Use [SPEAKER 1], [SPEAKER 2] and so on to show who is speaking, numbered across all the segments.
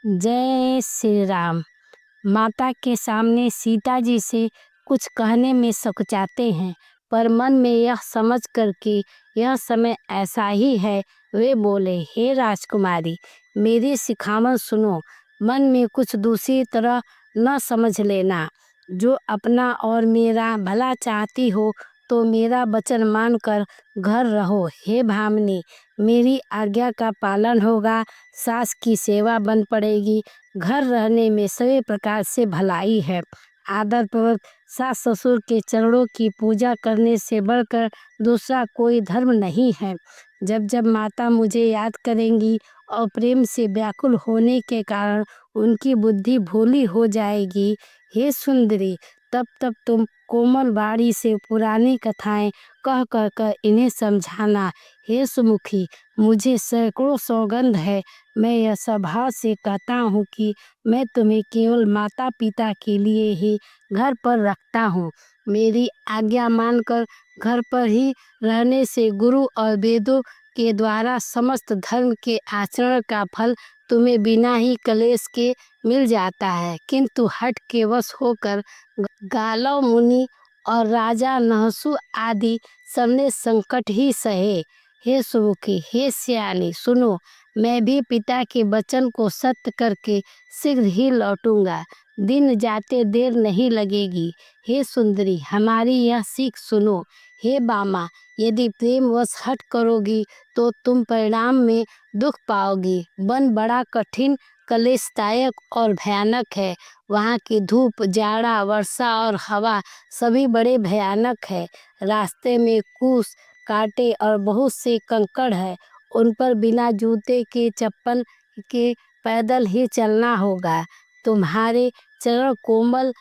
[SPEAKER 1] जय श्री राम। माता के सामने सीता जी से कुछ कहने में सकुचाते हैं, पर मन में यह समझ कर कि यह समय ऐसा ही है, वे बोले, हे राजकुमारी, मेरी सिखावन सुनो। मन में कुछ दूसरी तरह न समझ लेना। जो अपना और मेरा भला चाहती हो तो मेरा वचन मानकर घर रहो। हे भामिनी, मेरी आज्ञा का पालन होगा, सास की सेवा बन पड़ेगी। घर रहने में सभी प्रकार से भलाई है। आदर पूर्वक सास ससुर के चरणों की पूजा करने से बढ़कर दूसरा कोई धर्म नहीं है। जब जब माता मुझे याद करेंगी और प्रेम से व्याकुल होने के कारण उनकी बुद्धि भोली हो जाएगी, हे सुंदरी, तब तब तुम कोमल बाणी से पुरानी कथाएं कह कह कर इन्हें समझाना। हे सुमुखी, मुझे सैकड़ों सौगंध है, मैं यह स्वभाव से कहता हूँ कि मैं तुम्हें केवल माता पिता के लिए ही घर पर रखता हूँ। मेरी आज्ञा मानकर घर पर ही रहने से गुरु और वेदों के द्वारा समस्त धर्म के आचरण का फल तुम्हें बिना ही कलेश के मिल जाता है। किंतु हठ के वश होकर गालव मुनि और राजा नहसु आदि सबने संकट ही सहे। हे सुमुखी, हे सियानी, सुनो, मैं भी पिता के वचन को सत्य करके शीघ्र ही लौटूंगा। दिन जाते देर नहीं लगेगी। हे सुंदरी, हमारी यह सीख सुनो। हे बामा, यदि प्रेमवश हठ करोगी तो तुम परिणाम में दुख पाओगी। वन बड़ा कठिन, कलेशदायक और भयानक है। वहाँ की धूप, जाड़ा, वर्षा और हवा सभी बड़े भयानक है। रास्ते में कूस, कांटे और बहुत से कंकड़ है। उन पर बिना जूते के, चप्पल के पैदल ही चलना होगा। तुम्हारे चरण कोमल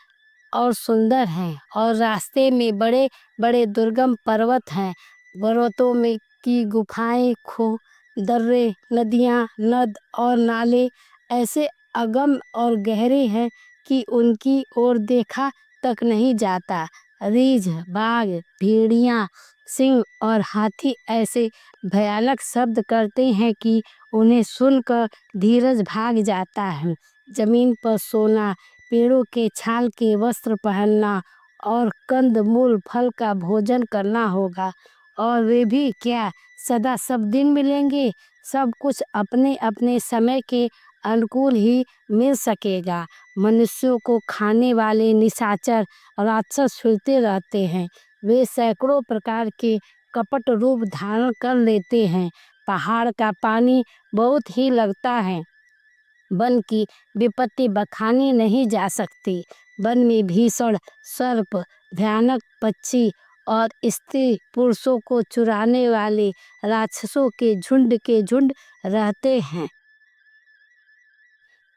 [SPEAKER 1] और सुंदर हैं और रास्ते में बड़े बड़े दुर्गम पर्वत हैं। पर्वतों में की गुफाएं, खो, दर्रे, नदियाँ, नद और नाले ऐसे अगम और गहरे हैं कि उनकी ओर देखा तक नहीं जाता। रीछ, बाघ, भेड़िया, सिंह और हाथी ऐसे भयानक शब्द करते हैं कि उन्हें सुनकर धीरज भाग जाता है। जमीन पर सोना, पेड़ों के छाल के वस्त्र पहनना और कंद मूल फल का भोजन करना होगा। और वे भी क्या सदा सब दिन मिलेंगे? सब कुछ अपने अपने समय के अनुकूल ही मिल सकेगा। मनुष्यों को खाने वाले निशाचर राक्षस फिरते रहते हैं। वे सैकड़ों प्रकार के कपट रूप धारण कर लेते हैं। पहाड़ का पानी बहुत ही लगता है। वन की विपत्ति बखानी नहीं जा सकती। वन में भीषण सर्प, भयानक पक्षी और स्त्री पुरुषों को चुराने वाले राक्षसों के झुंड रहते हैं।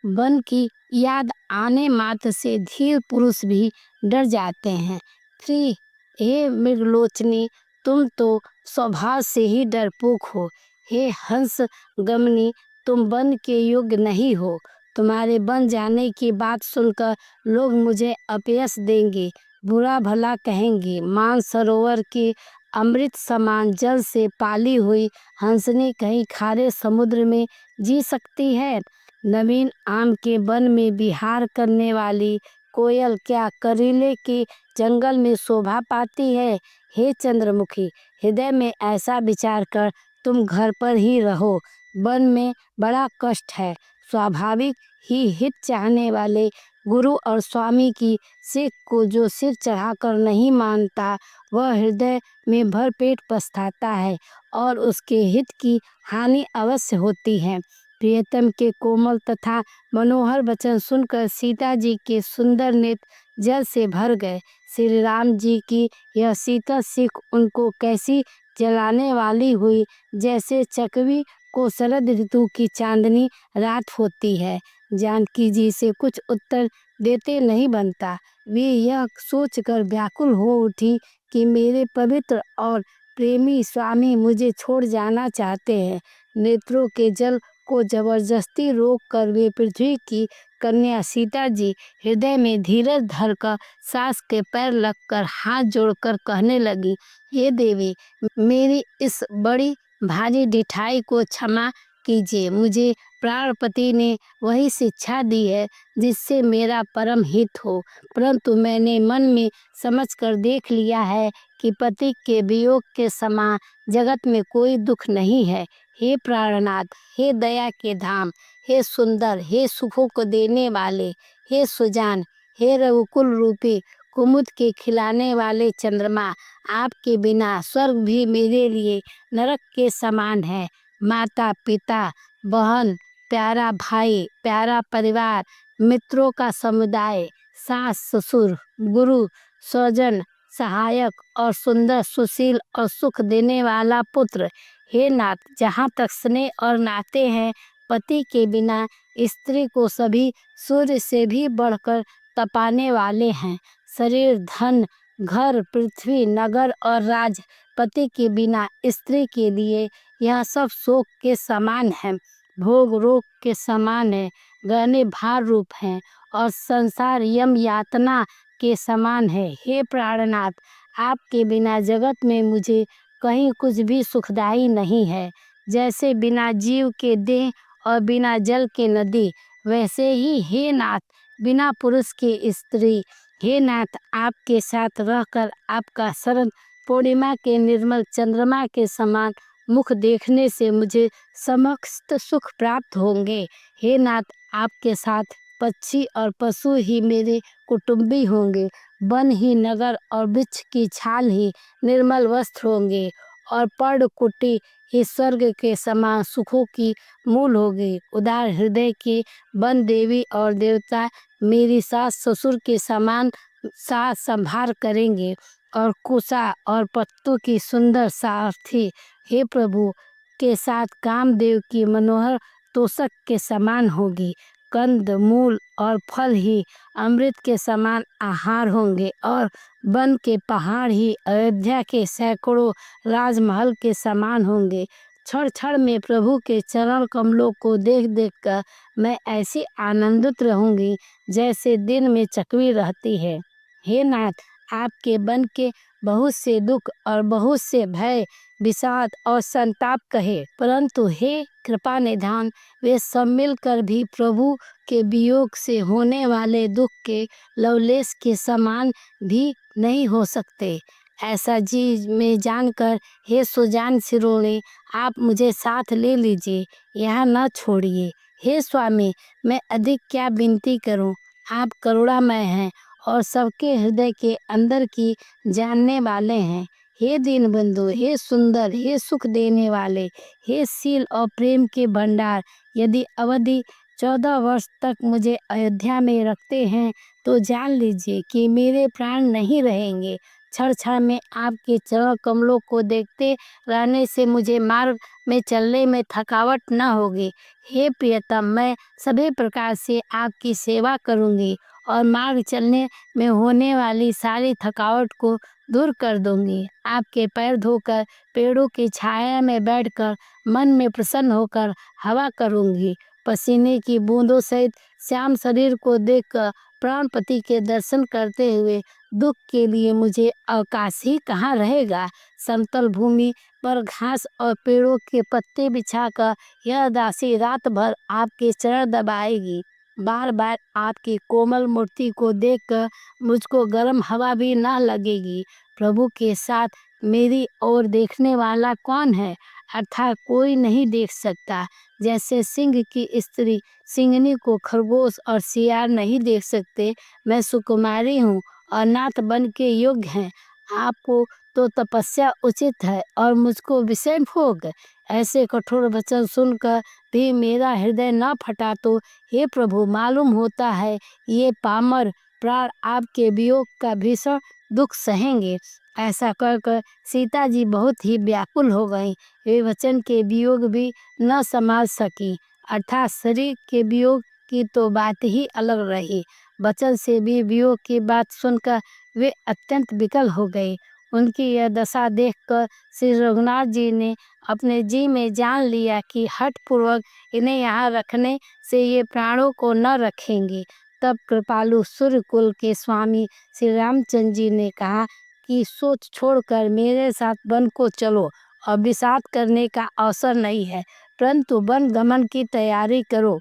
[SPEAKER 1] वन की याद आने मात्र से धीर पुरुष भी डर जाते हैं। फिर हे मृगलोचनी, तुम तो स्वभाव से ही डरपोक हो। हे हंस गमनी, तुम वन के योग्य नहीं हो। तुम्हारे बन जाने की बात सुनकर लोग मुझे अपयश देंगे, बुरा भला कहेंगे। मानसरोवर के अमृत समान जल से पाली हुई हंसनी कहीं खारे समुद्र में जी सकती है? नवीन आम के वन में विहार करने वाली कोयल क्या करीले के जंगल में शोभा पाती है? हे चंद्रमुखी, हृदय में ऐसा विचार कर तुम घर पर ही रहो। वन में बड़ा कष्ट है। स्वाभाविक ही हित चाहने वाले गुरु और स्वामी की सीख को जो सिर चढ़ाकर नहीं मानता, वह हृदय में भरपेट पछताता है और उसके हित की हानि अवश्य होती है। प्रियतम के कोमल तथा मनोहर वचन सुनकर सीता जी के सुंदर नेत्र जल से भर गए। श्री राम जी की यह शीतल सीख उनको कैसी जलाने वाली हुई, जैसे चकवी को शरद ऋतु की चांदनी रात होती है। जानकी जी से कुछ उत्तर देते नहीं बनता। वे यह सोचकर व्याकुल हो उठी कि मेरे पवित्र और प्रेमी स्वामी मुझे छोड़ जाना चाहते हैं। नेत्रों के जल को जबरदस्ती रोककर वे पृथ्वी की कन्या सीता जी हृदय में धीरज धरकर सास के पैर लगकर हाथ जोड़कर कहने लगी, हे देवी, मेरी इस बड़ी भारी ढिठाई को क्षमा कीजिए। मुझे प्राणपति ने वही शिक्षा दी है जिससे मेरा परम हित हो, परंतु मैंने मन में समझ कर देख लिया है कि पति के वियोग के समान जगत में कोई दुख नहीं है। हे प्राणनाथ, हे दया के धाम, हे सुंदर, हे सुखों को देने वाले, हे सुजान, हे रघुकुल रूपी, कुमुद के खिलाने वाले चंद्रमा, आपके बिना स्वर्ग भी मेरे लिए नरक के समान है। माता पिता, बहन, प्यारा भाई, प्यारा परिवार, मित्रों का समुदाय, सास ससुर, गुरु, स्वजन, सहायक और सुंदर, सुशील और सुख देने वाला पुत्र। हे नाथ, जहाँ तक स्नेह और नाते हैं, पति के बिना स्त्री को सभी सूर्य से भी बढ़कर तपाने वाले हैं। शरीर, धन, घर, पृथ्वी, नगर और राज, पति के बिना स्त्री के लिए यह सब शोक के समान है, भोग रोग के समान है, गहने भार रूप हैं और संसार यम यातना के समान है। हे प्राणनाथ, आपके बिना जगत में मुझे कहीं कुछ भी सुखदाई नहीं है। जैसे बिना जीव के देह और बिना जल के नदी, वैसे ही हे नाथ, बिना पुरुष के स्त्री। हे नाथ, आपके साथ रहकर आपका शरण पूर्णिमा के निर्मल चंद्रमा के समान मुख देखने से मुझे समस्त सुख प्राप्त होंगे। हे नाथ, आपके साथ पक्षी और पशु ही मेरे कुटुंबी होंगे, वन ही नगर और वृक्ष की छाल ही निर्मल वस्त्र होंगे और पर्णकुटी ही स्वर्ग के समान सुखों की मूल होगी। उदार हृदय की वन देवी और देवता मेरी सास ससुर के समान साथ संभार करेंगे और कुशा और पत्तों की सुंदर सारथी हे प्रभु के साथ कामदेव की मनोहर तोषक के समान होगी। कंद मूल और फल ही अमृत के समान आहार होंगे और वन के पहाड़ ही अयोध्या के सैकड़ों राजमहल के समान होंगे। क्षण क्षण में प्रभु के चरण कमलों को देख देख कर मैं ऐसी आनंदित रहूंगी जैसे दिन में चकवी रहती है। हे नाथ, आपके बन के बहुत से दुख और बहुत से भय, विषाद और संताप कहे, परंतु हे कृपा निधान, वे सब मिलकर भी प्रभु के वियोग से होने वाले दुख के लवलेश के समान भी नहीं हो सकते। ऐसा जी में जानकर हे सुजान शिरोमणि, आप मुझे साथ ले लीजिए, यहाँ न छोड़िए। हे स्वामी, मैं अधिक क्या विनती करूं, आप करुणामय हैं और सबके हृदय के अंदर की जानने वाले हैं। हे दीनबंधु, हे सुंदर, हे सुख देने वाले, हे शील और प्रेम के भंडार, यदि अवधि 14 वर्ष तक मुझे अयोध्या में रखते हैं तो जान लीजिए कि मेरे प्राण नहीं रहेंगे। क्षण क्षण में आपके चरण कमलों को देखते रहने से मुझे मार्ग में चलने में थकावट न होगी। हे प्रियतम, मैं सभी प्रकार से आपकी सेवा करूंगी और मार्ग चलने में होने वाली सारी थकावट को दूर कर दूंगी। आपके पैर धोकर पेड़ों की छाया में बैठकर मन में प्रसन्न होकर हवा करूंगी। पसीने की बूंदों सहित श्याम शरीर को देखकर प्राणपति के दर्शन करते हुए दुख के लिए मुझे अवकाश ही कहाँ रहेगा। समतल भूमि पर घास और पेड़ों के पत्ते बिछाकर यह दासी रात भर आपके चरण दबाएगी। बार बार आपकी कोमल मूर्ति को देखकर मुझको गर्म हवा भी ना लगेगी। प्रभु के साथ मेरी ओर देखने वाला कौन है, अर्थात कोई नहीं देख सकता। जैसे सिंह की स्त्री सिंहनी को खरगोश और सियार नहीं देख सकते, मैं सुकुमारी हूँ और नाथ बन के योग्य हैं। आपको तो तपस्या उचित है और मुझको विषय भोग। ऐसे कठोर वचन सुनकर भी मेरा हृदय न फटा तो हे प्रभु, मालूम होता है ये पामर प्राण आपके वियोग का भीषण दुख सहेंगे। ऐसा कहकर सीता जी बहुत ही व्याकुल हो गईं। वे वचन के वियोग भी न संभाल सकी, अर्थात शरीर के वियोग की तो बात ही अलग रही। वचन से भी वियोग की बात सुनकर वे अत्यंत विकल हो गए। उनकी यह दशा देखकर श्री रघुनाथ जी ने अपने जी में जान लिया कि हठपूर्वक इन्हें यहाँ रखने से ये प्राणों को न रखेंगे। तब कृपालु सूर्यकुल के स्वामी श्री रामचंद्र जी ने कहा कि सोच छोड़कर मेरे साथ वन को चलो और विषाद करने का अवसर नहीं है। परंतु वन गमन की तैयारी करो।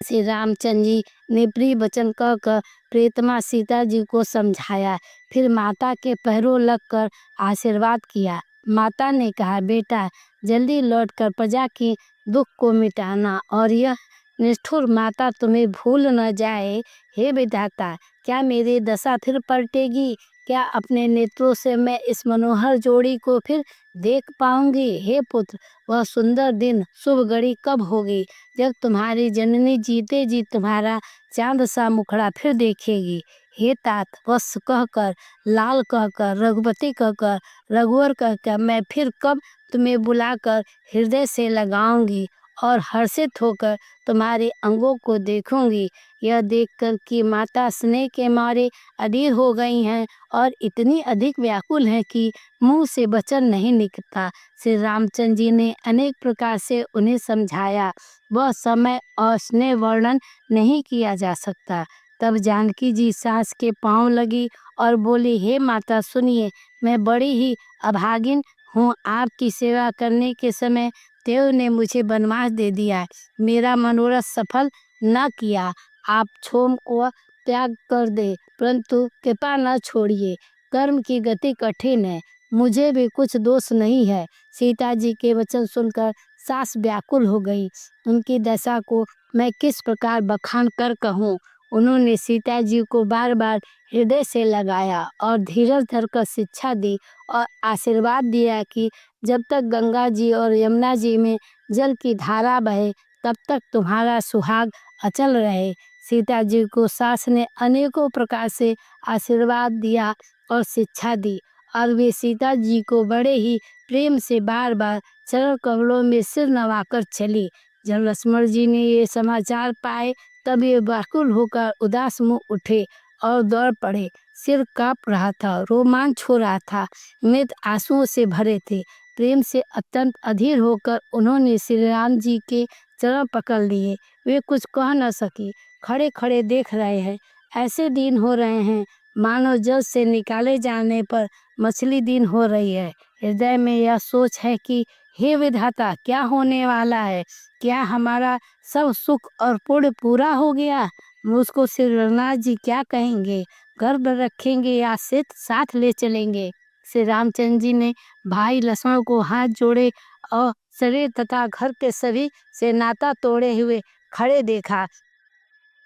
[SPEAKER 1] श्री रामचंद्र जी ने प्रिय वचन कहकर प्रियतमा सीता जी को समझाया। फिर माता के पैरों लगकर आशीर्वाद किया। माता ने कहा, बेटा जल्दी लौटकर प्रजा की दुख को मिटाना और यह निष्ठुर माता तुम्हें भूल न जाए। हे विधाता, क्या मेरी दशा फिर पलटेगी? क्या अपने नेत्रों से मैं इस मनोहर जोड़ी को फिर देख पाऊंगी? हे पुत्र, वह सुंदर दिन शुभ घड़ी कब होगी जब तुम्हारी जननी जीते जी तुम्हारा चांद सा मुखड़ा फिर देखेगी? हे तात, वत्स कहकर, लाल कहकर, रघुपति कहकर, रघुवर कहकर मैं फिर कब तुम्हें बुलाकर हृदय से लगाऊंगी और हर्षित होकर तुम्हारे अंगों को देखूंगी। यह देखकर कि माता स्नेह के मारे अधीर हो गई हैं और इतनी अधिक व्याकुल हैं कि मुंह से वचन नहीं निकलता। श्री रामचंद्र जी ने अनेक प्रकार से उन्हें समझाया। वह समय और स्नेह वर्णन नहीं किया जा सकता। तब जानकी जी सास के पांव लगी और बोली, हे माता सुनिए, मैं बड़ी ही अभागिन हूँ। आपकी सेवा करने के समय देव ने मुझे वनवास दे दिया, मेरा मनोरथ सफल न किया। आप क्षोभ को त्याग कर दे, परंतु कृपा न छोड़िए। कर्म की गति कठिन है, मुझे भी कुछ दोष नहीं है। सीता जी के वचन सुनकर सास व्याकुल हो गई। उनकी दशा को मैं किस प्रकार बखान कर कहूँ। उन्होंने सीता जी को बार बार हृदय से लगाया और धीरज धरकर शिक्षा दी और आशीर्वाद दिया कि जब तक गंगा जी और यमुना जी में जल की धारा बहे तब तक तुम्हारा सुहाग अचल रहे। सीता जी को सास ने अनेकों प्रकार से आशीर्वाद दिया और शिक्षा दी और वे सीता जी को बड़े ही प्रेम से बार बार चरण कमलों में सिर नवाकर चली। जब लक्ष्मण जी ने ये समाचार पाए तब ये व्याकुल होकर उदास मुँह उठे और दौड़ पड़े। सिर काँप रहा था, रोमांच हो रहा था, नेत्र आंसुओं से भरे थे। प्रेम से अत्यंत अधीर होकर उन्होंने श्री राम जी के चरण पकड़ लिए। वे कुछ कह न सकी, खड़े खड़े देख रहे हैं। ऐसे दिन हो रहे हैं मानो जल से निकाले जाने पर मछली दिन हो रही है। हृदय में यह सोच है कि हे विधाता, क्या होने वाला है? क्या हमारा सब सुख और पुण्य पूरा हो गया? मुझको श्री रघुनाथ जी क्या कहेंगे? गर्भ रखेंगे या सिर्फ साथ ले चलेंगे? श्री रामचंद्र जी ने भाई लक्ष्मण को हाथ जोड़े और शरीर तथा घर के सभी से नाता तोड़े हुए खड़े देखा।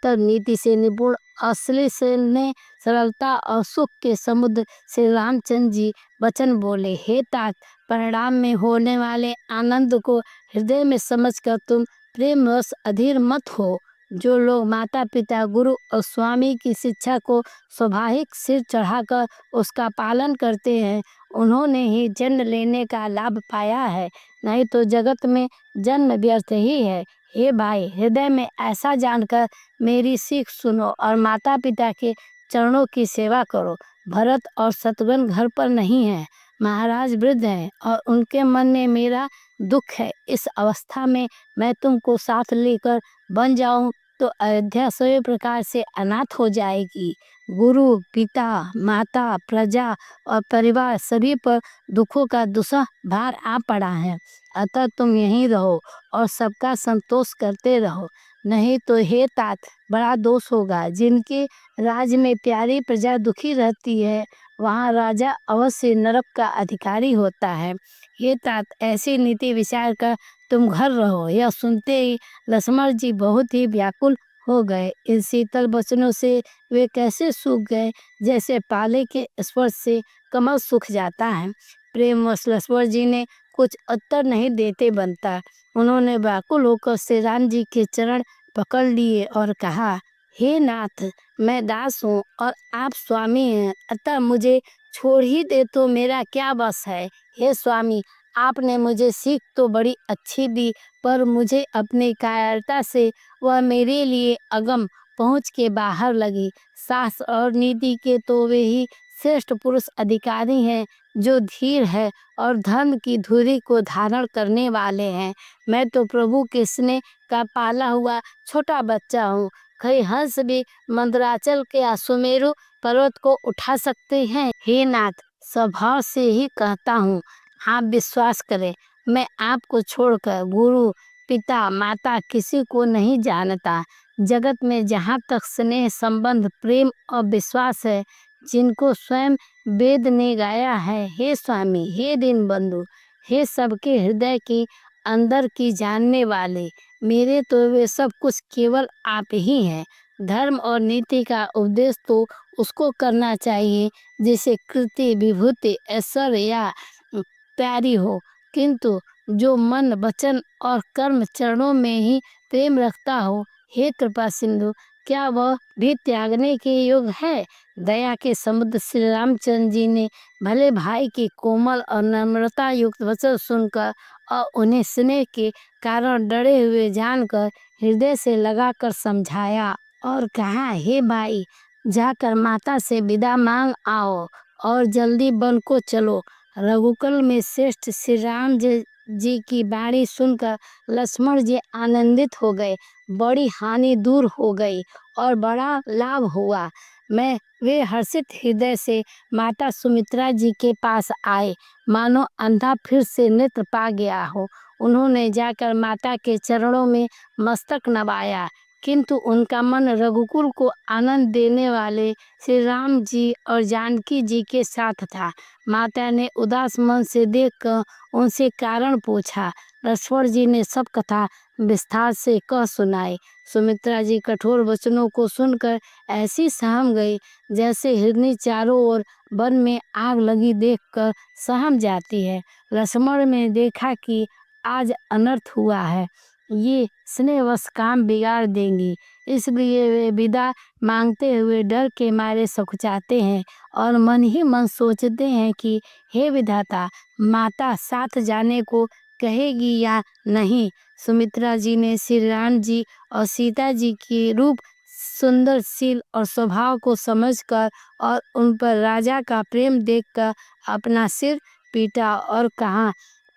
[SPEAKER 1] तब नीति से निपुण असली से ने सरलता और सुख के समुद्र श्री रामचंद्र जी वचन बोले, हे तात, परिणाम में होने वाले आनंद को हृदय में समझकर तुम प्रेमवश अधीर मत हो। जो लोग माता पिता गुरु और स्वामी की शिक्षा को स्वाभाविक सिर चढ़ाकर उसका पालन करते हैं, उन्होंने ही जन्म लेने का लाभ पाया है, नहीं तो जगत में जन्म व्यर्थ ही है। हे भाई, हृदय में ऐसा जानकर मेरी सीख सुनो और माता पिता के चरणों की सेवा करो। भरत और शत्रुघ्न घर पर नहीं है, महाराज वृद्ध हैं और उनके मन में मेरा दुख है। इस अवस्था में मैं तुमको साथ लेकर बन जाऊं तो अयोध्या सभी प्रकार से अनाथ हो जाएगी। गुरु पिता माता प्रजा और परिवार सभी पर दुखों का दुसह भार आ पड़ा है। अतः तुम यहीं रहो और सबका संतोष करते रहो, नहीं तो हे तात, बड़ा दोष होगा। जिनके राज में प्यारी प्रजा दुखी रहती है, वहाँ राजा अवश्य नरक का अधिकारी होता है। हे तात, ऐसी नीति विचार कर तुम घर रहो। यह सुनते ही लक्ष्मण जी बहुत ही व्याकुल हो गए। इन शीतल वचनों से वे कैसे सूख गए, जैसे पाले के स्पर्श से कमल सूख जाता है। प्रेमवश लक्ष्मण जी ने कुछ उत्तर नहीं देते बनता। उन्होंने व्याकुल होकर श्री राम जी के चरण पकड़ लिए और कहा, हे नाथ, मैं दास हूँ और आप स्वामी हैं, अतः मुझे छोड़ ही दे तो मेरा क्या बस है। हे स्वामी, आपने मुझे सीख तो बड़ी अच्छी दी, पर मुझे अपनी कायरता से वह मेरे लिए अगम पहुँच के बाहर लगी। साहस और नीति के तो वे ही श्रेष्ठ पुरुष अधिकारी हैं जो धीर है और धर्म की धुरी को धारण करने वाले हैं। मैं तो प्रभु के स्नेह का पाला हुआ छोटा बच्चा हूँ। कई हंस भी मंदराचल के सुमेरु पर्वत को उठा सकते हैं। हे नाथ, स्वभाव से ही कहता हूँ, आप विश्वास करें, मैं आपको छोड़कर गुरु, पिता, माता किसी को नहीं जानता। जगत में जहाँ तक स्नेह, संबंध, प्रेम और विश्वास है, जिनको स्वयं वेद ने गाया है, हे स्वामी, हे दीनबंधु, हे सबके हृदय की अंदर की जानने वाले, मेरे तो वे सब कुछ केवल आप ही हैं। धर्म और नीति का उपदेश तो उसको करना चाहिए जिसे कृति, विभूति, ऐश्वर्य या प्यारी हो, किंतु जो मन, वचन और कर्म चरणों में ही प्रेम रखता हो, हे कृपा सिंधु, क्या वह भी त्यागने के योग्य है? दया के समुद्र श्री रामचंद्र जी ने भले भाई की कोमल और नम्रता युक्त वचन सुनकर और उन्हें स्नेह के कारण डरे हुए जानकर हृदय से लगाकर समझाया और कहा, हे भाई, जाकर माता से विदा मांग आओ और जल्दी वन को चलो। रघुकुल में श्रेष्ठ श्री राम जी की वाणी सुनकर लक्ष्मण जी आनंदित हो गए। बड़ी हानि दूर हो गई और बड़ा लाभ हुआ। वे हर्षित हृदय से माता सुमित्रा जी के पास आए, मानो अंधा फिर से नेत्र पा गया हो। उन्होंने जाकर माता के चरणों में मस्तक नवाया, किंतु उनका मन रघुकुल को आनंद देने वाले श्री राम जी और जानकी जी के साथ था। माता ने उदास मन से देखकर उनसे कारण पूछा। लक्ष्मण जी ने सब कथा विस्तार से कह सुनाई। सुमित्रा जी कठोर वचनों को सुनकर ऐसी सहम गई जैसे हिरनी चारों ओर वन में आग लगी देखकर सहम जाती है। लक्ष्मण ने देखा कि आज अनर्थ हुआ है, ये स्नेहवश काम बिगाड़ देंगी, इसलिए वे विदा मांगते हुए डर के मारे सकुचाते हैं और मन ही मन सोचते हैं कि हे विधाता, माता साथ जाने को कहेगी या नहीं। सुमित्रा जी ने श्री राम जी और सीता जी की रूप, सुंदर शील और स्वभाव को समझकर और उन पर राजा का प्रेम देखकर अपना सिर पीटा और कहा,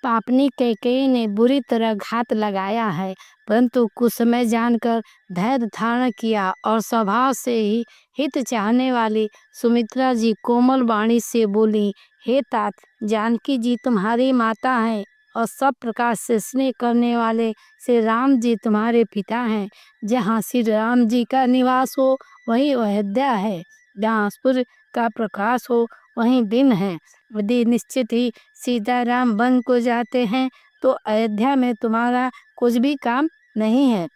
[SPEAKER 1] पापनी कैकेयी ने बुरी तरह घात लगाया है, परंतु कुछ समय जानकर धैर्य धारण किया और स्वभाव से ही हित चाहने वाली सुमित्रा जी कोमल वाणी से बोली, हे तात, जानकी जी तुम्हारी माता हैं और सब प्रकार से स्नेह करने वाले श्री राम जी तुम्हारे पिता हैं। जहाँ श्री राम जी का निवास हो वहीं अयोध्या है, जहाँ सूर्य का प्रकाश हो वहीं दिन है। यदि निश्चित ही सीताराम वन को जाते हैं तो अयोध्या में तुम्हारा कुछ भी काम नहीं है।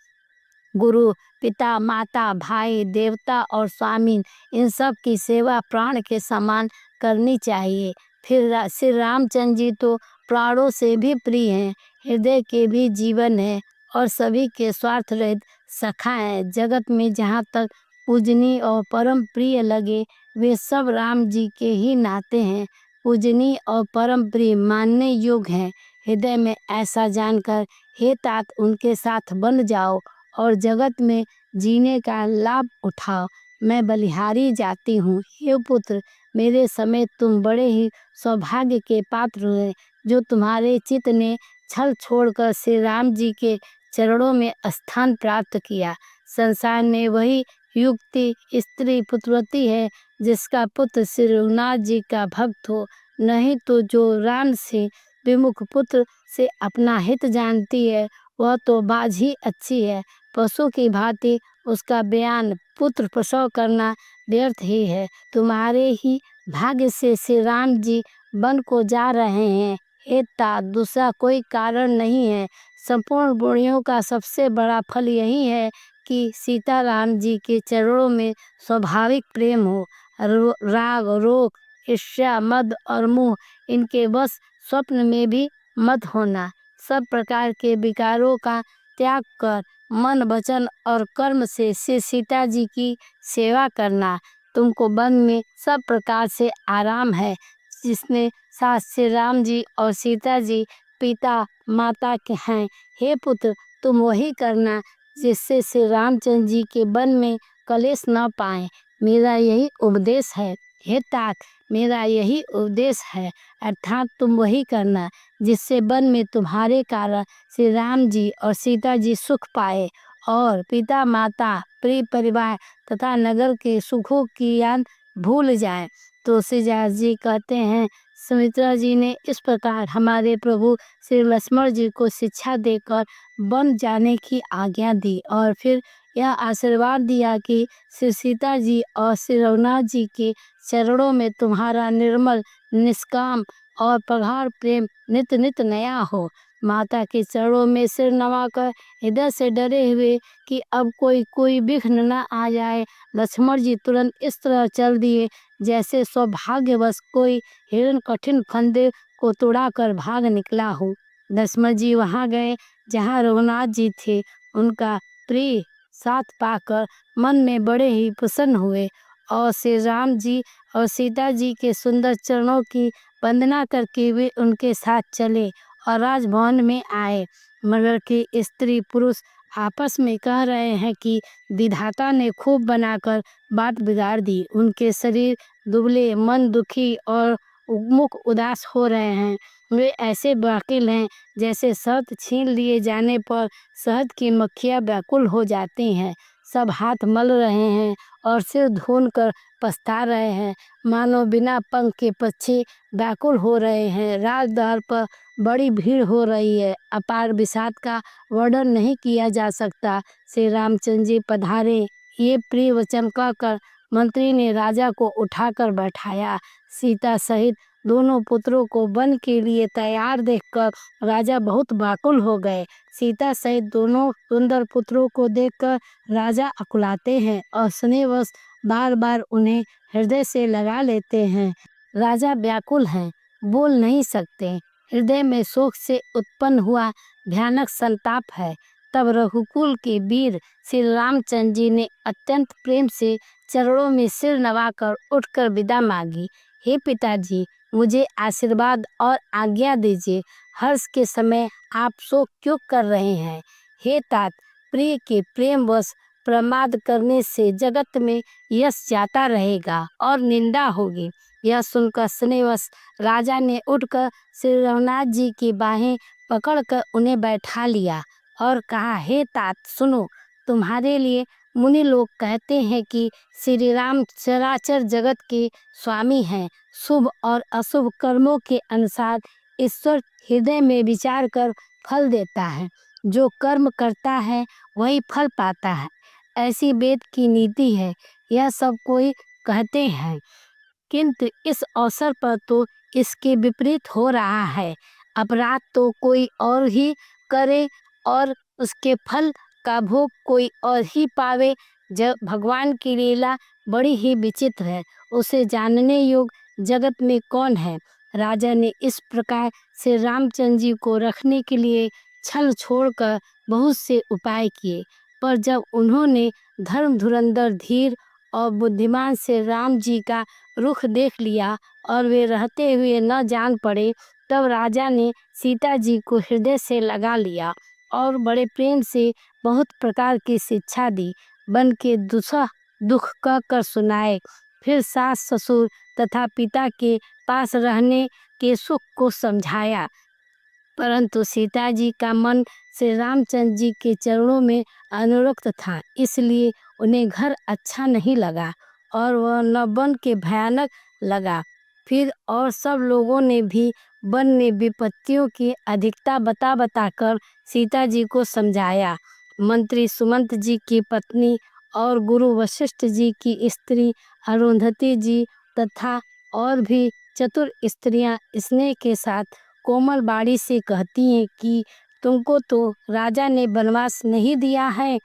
[SPEAKER 1] गुरु, पिता, माता, भाई, देवता और स्वामी, इन सब की सेवा प्राण के समान करनी चाहिए। फिर श्री रामचंद्र जी तो प्राणों से भी प्रिय हैं, हृदय के भी जीवन है और सभी के स्वार्थ रहित सखा हैं। जगत में जहाँ तक पूजनीय और परम प्रिय लगे, वे सब राम जी के ही नाते हैं, पूजनीय और परम प्रिय मानने योग्य हैं। हृदय में ऐसा जानकर हे तात, उनके साथ बन जाओ और जगत में जीने का लाभ उठाओ। मैं बलिहारी जाती हूँ। हे पुत्र, मेरे समेत तुम बड़े ही सौभाग्य के पात्र हुए, जो तुम्हारे चित्त ने छल छोड़कर श्री राम जी के चरणों में स्थान प्राप्त किया। संसार में वही युक्ति स्त्री पुत्रवती है जिसका पुत्र श्री रघुनाथ जी का भक्त हो, नहीं तो जो राम से विमुख पुत्र से अपना हित जानती है वह तो बाज ही अच्छी है। पशु की भांति उसका बयान पुत्र प्रसव करना व्यर्थ ही है। तुम्हारे ही भाग्य से श्री राम जी वन को जा रहे हैं। हे तात, दूसरा कोई कारण नहीं है। संपूर्ण बुढ़ियों का सबसे बड़ा फल यही है कि सीताराम जी के चरणों में स्वाभाविक प्रेम हो। राग, रोग, ईर्ष्या, मद और मोह, इनके बस स्वप्न में भी मत होना। सब प्रकार के विकारों का त्याग कर मन, वचन और कर्म से श्री सीता जी की सेवा करना। तुमको वन में सब प्रकार से आराम है, जिसमें साथ श्री राम जी और सीता जी पिता माता के हैं। हे पुत्र, तुम वही करना जिससे श्री रामचंद्र जी के वन में कलेश न पाएं। मेरा यही उपदेश है। हे तात, मेरा यही उपदेश है, अर्थात तुम वही करना जिससे वन में तुम्हारे कारण श्री राम जी और सीता जी सुख पाए और पिता माता, प्रिय परिवार तथा नगर के सुखों की याद भूल जाएं। तुलसीदास जी कहते हैं, सुमित्रा जी ने इस प्रकार हमारे प्रभु श्री लक्ष्मण जी को शिक्षा देकर वन जाने की आज्ञा दी और फिर यह आशीर्वाद दिया कि श्री सीता जी और श्री रघुनाथ जी के चरणों में तुम्हारा निर्मल निष्काम और प्रगाढ़ प्रेम नित नित नया हो। माता के चरणों में सिर नवाकर हृदय से डरे हुए कि अब कोई विघ्न न आ जाए, लक्ष्मण जी तुरंत इस तरह चल दिए जैसे सौभाग्यवश कोई हिरण कठिन फंदे को तोड़ाकर भाग निकला हो। लक्ष्मण जी वहां गए जहां रघुनाथ जी थे। उनका प्रिय साथ पाकर मन में बड़े ही प्रसन्न हुए और श्री राम जी और सीता जी के सुंदर चरणों की वंदना करके वे उनके साथ चले और राजभवन में आए। मगर के स्त्री पुरुष आपस में कह रहे हैं कि विधाता ने खूब बनाकर बात बिगाड़ दी। उनके शरीर दुबले, मन दुखी और मुख उदास हो रहे हैं। वे ऐसे व्याकुल हैं जैसे शहद छीन लिए जाने पर शहद की मक्खियाँ व्याकुल हो जाती हैं। सब हाथ मल रहे हैं और सिर धुन कर पछता रहे हैं, मानो बिना पंख के पक्षी व्याकुल हो रहे हैं। राजद्वार पर बड़ी भीड़ हो रही है, अपार विषाद का वर्णन नहीं किया जा सकता। श्री रामचंद्र जी पधारे, ये प्रिय वचन कहकर मंत्री ने राजा को उठाकर बैठाया। सीता सहित दोनों पुत्रों को वन के लिए तैयार देखकर राजा बहुत व्याकुल हो गए। सीता सहित दोनों सुंदर पुत्रों को देखकर राजा अकुलाते हैं और स्नेहवश बार बार उन्हें हृदय से लगा लेते हैं। राजा व्याकुल हैं, बोल नहीं सकते, हृदय में शोक से उत्पन्न हुआ भयानक संताप है। तब रघुकुल के वीर श्री रामचंद्र जी ने अत्यंत प्रेम से चरणों में सिर नवाकर उठकर विदा मांगी। हे पिताजी, मुझे आशीर्वाद और आज्ञा दीजिए। हर्ष के समय आप शोक क्यों कर रहे हैं? हे तात, प्रिय के प्रेम वश प्रमाद करने से जगत में यश जाता रहेगा और निंदा होगी। यह सुनकर स्नेहवश राजा ने उठकर श्री रघुनाथ जी की बाहें पकड़कर उन्हें बैठा लिया और कहा, हे तात सुनो, तुम्हारे लिए मुनि लोग कहते हैं कि श्री राम चराचर जगत के स्वामी हैं। शुभ और अशुभ कर्मों के अनुसार ईश्वर हृदय में विचार कर फल देता है। जो कर्म करता है वही फल पाता है, ऐसी वेद की नीति है। यह सब कोई कहते हैं, किंतु इस अवसर पर तो इसके विपरीत हो रहा है। अपराध तो कोई और ही करे और उसके फल का भोग कोई और ही पावे। जब भगवान की लीला बड़ी ही विचित्र है, उसे जानने योग्य जगत में कौन है। राजा ने इस प्रकार से रामचंद्र जी को रखने के लिए छल छोड़कर बहुत से उपाय किए, पर जब उन्होंने धर्म धुरंधर धीर और बुद्धिमान से राम जी का रुख देख लिया और वे रहते हुए न जान पड़े, तब राजा ने सीता जी को हृदय से लगा लिया और बड़े प्रेम से बहुत प्रकार की शिक्षा दी। बन के दुख कह कर सुनाए। फिर सास ससुर तथा पिता के पास रहने के सुख को समझाया। परंतु सीता जी का मन श्री रामचंद्र जी के चरणों में अनुरक्त था, इसलिए उन्हें घर अच्छा नहीं लगा और वह न वन के भयानक लगा। फिर और सब लोगों ने भी वन में विपत्तियों की अधिकता बता बताकर सीता जी को समझाया। मंत्री सुमंत जी की पत्नी और गुरु वशिष्ठ जी की स्त्री अरुंधति जी तथा और भी चतुर स्त्रियां स्नेह के साथ कोमल बाड़ी से कहती हैं कि तुमको तो राजा ने वनवास नहीं दिया है,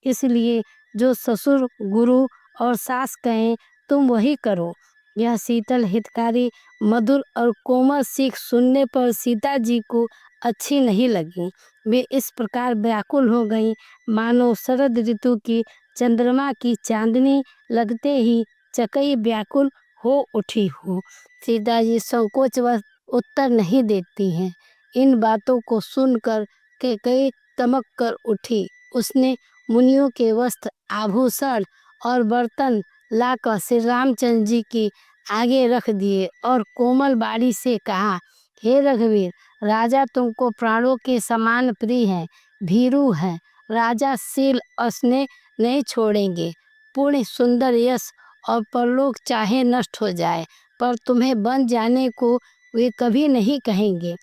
[SPEAKER 1] इसलिए जो ससुर गुरु और सास कहें तुम वही करो। यह शीतल हितकारी मधुर और कोमल सीख सुनने पर सीता जी को अच्छी नहीं लगी। वे इस प्रकार व्याकुल हो गईं, मानो शरद ऋतु की चंद्रमा की चांदनी लगते ही चकई व्याकुल हो उठी हो। सीता जी संकोचवश उत्तर नहीं देती हैं। इन बातों को सुनकर कैकेयी तमक कर उठी। उसने मुनियों के वस्त्र, आभूषण और बर्तन लाकर श्री रामचंद्र जी के आगे रख दिए और कोमल बाड़ी से कहा, हे रघुवीर, राजा तुमको प्राणों के समान प्रिय हैं, भीरू हैं। राजा शील और स्नेह नहीं छोड़ेंगे। पुण्य, सुंदर यश और परलोक चाहे नष्ट हो जाए, पर तुम्हें बन जाने को वे कभी नहीं कहेंगे।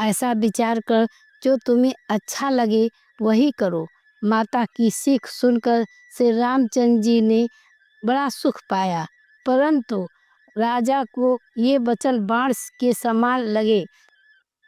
[SPEAKER 1] ऐसा विचार कर जो तुम्हें अच्छा लगे वही करो। माता की सीख सुनकर श्री रामचंद्र जी ने बड़ा सुख पाया, परंतु राजा को ये वचन बाण के समान लगे।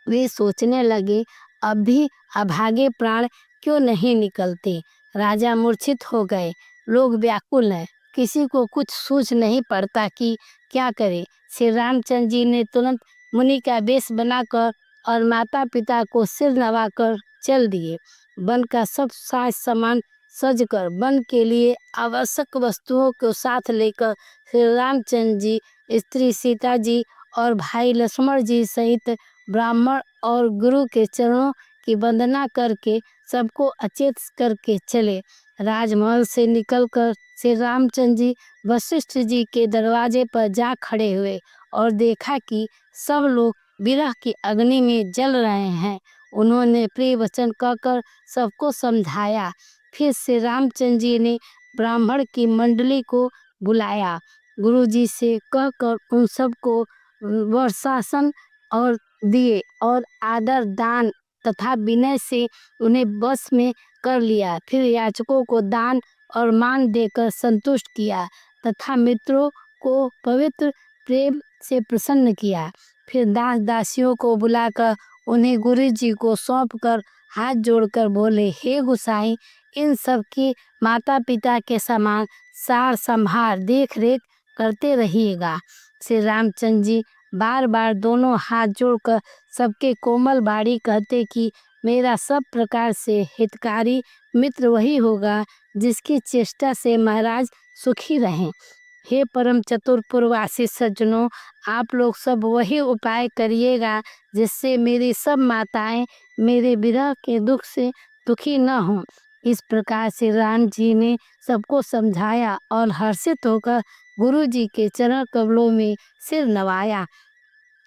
[SPEAKER 1] वे सोचने लगे, अब भी अभागे प्राण क्यों नहीं निकलते। राजा मूर्छित हो गए। लोग व्याकुल हैं, किसी को कुछ सूझ नहीं पड़ता कि क्या करे। श्री रामचंद्र जी ने तुरंत मुनि का वेश बनाकर और माता पिता को सिर नवाकर चल दिए। वन का सब साज सामान सजकर वन के लिए आवश्यक वस्तुओं को साथ लेकर श्री रामचंद्र जी, स्त्री सीता जी और भाई लक्ष्मण जी सहित ब्राह्मण और गुरु के चरणों की वंदना करके सबको अचेत करके चले। राजमहल से निकलकर श्री रामचंद्र जी वशिष्ठ जी के दरवाजे पर जा खड़े हुए और देखा कि सब लोग विरह की अग्नि में जल रहे हैं। उन्होंने प्रिय वचन कहकर सबको समझाया। फिर श्री रामचंद्र जी ने ब्राह्मण की मंडली को बुलाया। गुरु जी से कहकर उन सबको वर्षासन और दिए और आदर दान तथा विनय से उन्हें बस में कर लिया। फिर याचकों को दान और मान देकर संतुष्ट किया तथा मित्रों को पवित्र प्रेम से प्रसन्न किया। फिर दास दासियों को बुलाकर उन्हें गुरु जी को सौंपकर हाथ जोड़कर बोले, हे गुसाई, इन सब की माता पिता के समान सार संभार देख रेख करते रहिएगा। श्री रामचंद्र जी बार बार दोनों हाथ जोड़कर सबके कोमल बाड़ी कहते कि मेरा सब प्रकार से हितकारी मित्र वही होगा जिसकी चेष्टा से महाराज सुखी रहें। हे परम चतुर पूर्वासी सज्जनों, आप लोग सब वही उपाय करिएगा जिससे मेरी सब माताएं मेरे विरह के दुख से दुखी न हों। इस प्रकार से राम जी ने सबको समझाया और हर्षित होकर गुरु जी के चरण कमलों में सिर नवाया।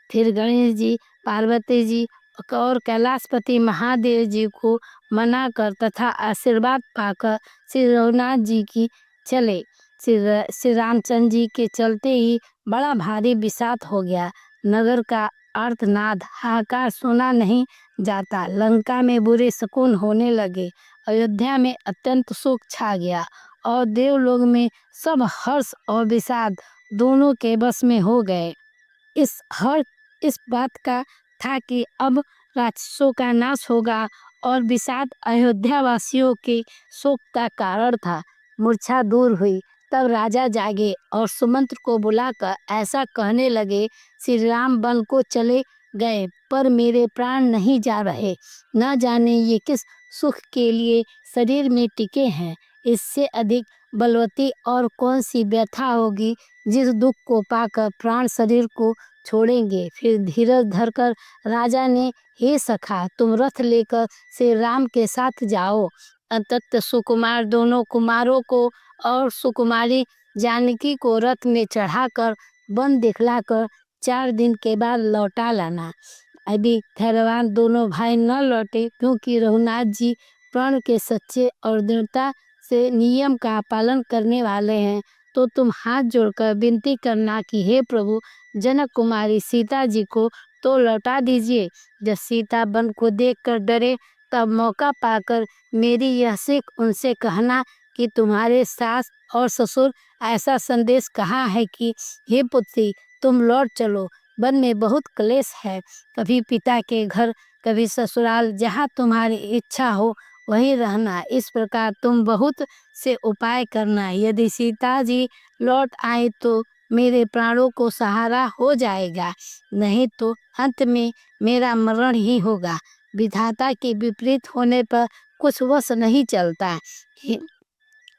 [SPEAKER 1] फिर गणेश जी, पार्वती जी और कैलाशपति महादेव जी को मनाकर तथा आशीर्वाद पाकर श्री रघुनाथ जी की चले। श्री रामचंद्र जी के चलते ही बड़ा भारी विषाद हो गया। नगर का अर्थनाद हाहाकार सुना नहीं जाता। लंका में बुरे शकुन होने लगे। अयोध्या में अत्यंत शोक छा गया और देवलोक में सब हर्ष और विषाद दोनों के बस में हो गए। इस बात का था कि अब राक्षसों का नाश होगा और विषाद अयोध्या वासियों के शोक का कारण था। मूर्छा दूर हुई तब राजा जागे और सुमंत्र को बुलाकर ऐसा कहने लगे, श्री राम वन को चले गए पर मेरे प्राण नहीं जा रहे। न जाने ये किस सुख के लिए शरीर में टिके हैं। इससे अधिक बलवती और कौन सी व्यथा होगी जिस दुख को पाकर प्राण शरीर को छोड़ेंगे। फिर धीरज धरकर राजा ने, हे सखा, तुम रथ लेकर श्री राम के साथ जाओ। अंततः सुकुमार दोनों कुमारों को और सुकुमारी जानकी को रथ में चढ़ाकर वन दिखलाकर 4 दिन के बाद लौटा लाना। अभी धैर्यवान दोनों भाई न लौटे क्योंकि रघुनाथ जी प्रण के सच्चे और दृढ़ता से नियम का पालन करने वाले हैं। तो तुम हाथ जोड़कर विनती करना कि हे प्रभु, जनक कुमारी सीता जी को तो लौटा दीजिए। जब सीता वन को देखकर डरे तब मौका पाकर मेरी यह सीख उनसे कहना कि तुम्हारे सास और ससुर ऐसा संदेश कहा है कि हे पुत्री, तुम लौट चलो। वन में बहुत क्लेश है, कभी पिता के घर कभी ससुराल, जहाँ तुम्हारी इच्छा हो वहीं रहना। इस प्रकार तुम बहुत से उपाय करना। यदि सीता जी लौट आए तो मेरे प्राणों को सहारा हो जाएगा, नहीं तो अंत में मेरा मरण ही होगा। विधाता के विपरीत होने पर कुछ वश नहीं चलता।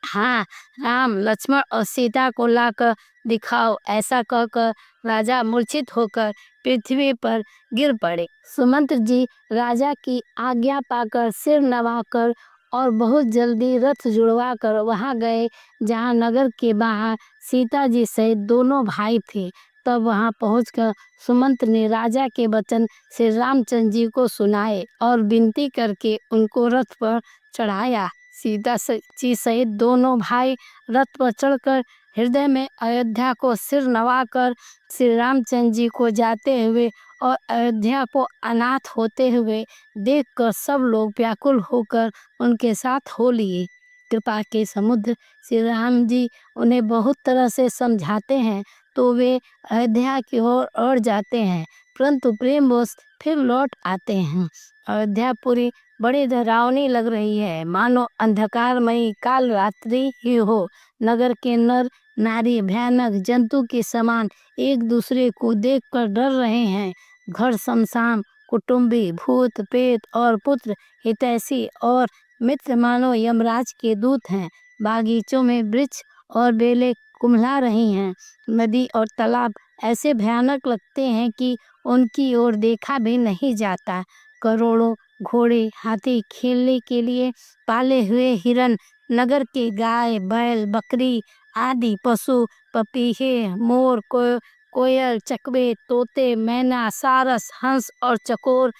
[SPEAKER 1] हाँ, राम लक्ष्मण और सीता को लाकर दिखाओ। ऐसा कहकर राजा मूर्छित होकर पृथ्वी पर गिर पड़े। सुमंत्र जी राजा की आज्ञा पाकर सिर नवाकर और बहुत जल्दी रथ जुड़वा कर वहाँ गए जहाँ नगर के बाहर सीता जी सहित दोनों भाई थे। तब वहाँ पहुंचकर सुमंत्र ने राजा के वचन श्री रामचंद्र जी को सुनाए और विनती करके उनको रथ पर चढ़ाया। सीता जी सहित दोनों भाई रथ पर चढ़कर हृदय में अयोध्या को सिर नवाकर श्री रामचंद्र जी को जाते हुए और अयोध्या को अनाथ होते हुए देखकर सब लोग व्याकुल होकर उनके साथ हो लिए। कृपा के समुद्र श्री राम जी उन्हें बहुत तरह से समझाते हैं तो वे अयोध्या की ओर जाते हैं, परंतु प्रेमवश फिर लौट आते हैं। अयोध्यापुरी बड़ी डरावनी लग रही है, मानो अंधकारमयी काल रात्रि ही हो। नगर के नर नारी भयानक जंतु के समान एक दूसरे को देखकर डर रहे हैं। घर शमशान, कुटुंबी, भूत प्रेत और पुत्र हितैषी और मित्र मानो यमराज के दूत हैं। बागीचों में वृक्ष और बेलें कुम्हला रही हैं। नदी और तालाब ऐसे भयानक लगते हैं कि उनकी ओर देखा भी नहीं जाता। करोड़ों घोड़े हाथी खेलने के लिए पाले हुए हिरन, नगर के गाय बैल बकरी आदि पशु, पपीहे मोर कोयल चकवे तोते मैना सारस हंस और चकोर